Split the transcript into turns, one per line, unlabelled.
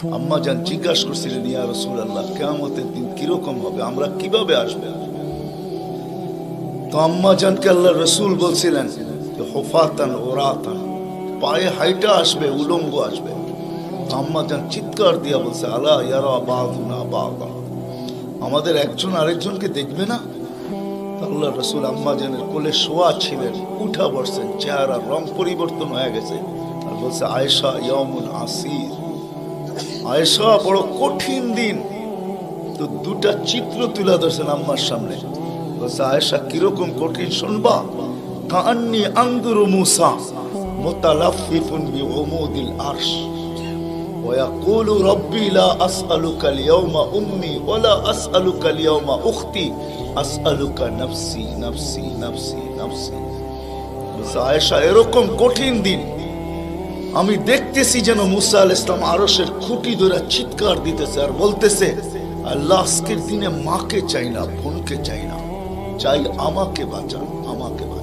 আম্মা জান জিজ্ঞাসা করছিলেন, ইয়া রাসূলুল্লাহ, কিয়ামতের দিন কিরকম হবে, আমরা কিভাবে আসবে? তো আম্মা জানকে আল্লাহ রসুল বলছিলেন যে হুফাতান ওরাতান, পায়ে হাইটা আসবে, উলঙ্গ আসবে। তো আম্মা জান চিৎকার দিয়া বলছে, আলা ইয়ারা বাদুনা বাদা, আমাদের একজন আরেকজনকে দেখবে না? আল্লাহ রসুল আম্মা জানের কোলে শোয়া ছিলেন, উঠা বসছেন, চেহারার রং পরিবর্তন হয়ে গেছে, আর বলছে, আয়েশা ইয়াউমুন আসির, আয়েশা বড় কঠিন দিন। তো দুটা চিত্র তুলে ধরছেন আম্মার সামনে, বলছে, আয়েশা কিরকম কঠিন শুনবা? কাআন্নী আনজুরু মূসা মুতালাফফিফুন বিউমুদিল আরশ ওয়া ইয়াকুলু রাব্বি লা আসআলুকা আল-ইয়াওমা উম্মি ওয়া লা আসআলুকা আল-ইয়াওমা উখতি আসআলুকা নাফসি নাফসি নাফসি নাফসি। বলছে, আয়েশা এরকম কঠিন দিন আমি দেখতেছি যেন মুসা আলাইহিস সালাম আরশের খুঁটি ধরে চিৎকার দিতেছে আর বলতেছে, আল্লাহ আজকের দিনে মাকে চাই না, বোনকে চাই না, চাই আমাকে বাঁচান, আমাকে বাঁচান।